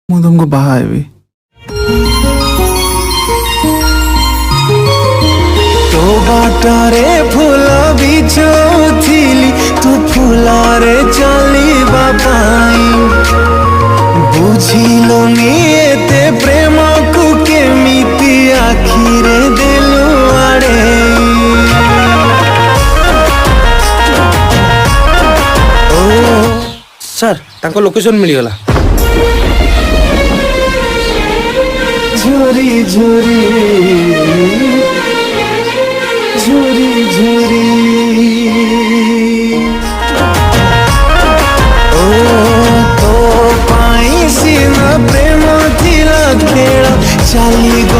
ମୁଁ ତୁମକୁ ବାହା ହେବି। तो बाटारे फूल बिछोथिली तू फूलारे चलिबा पाई बुझिलुनी एते प्रेम को केमिति आखिरे देलु आड़े ओ सर तांको लोकेशन मिलगला। झोरी झोरी झोरी झोरी ओ तो पाई सीना प्रेम थिला खेला चली गो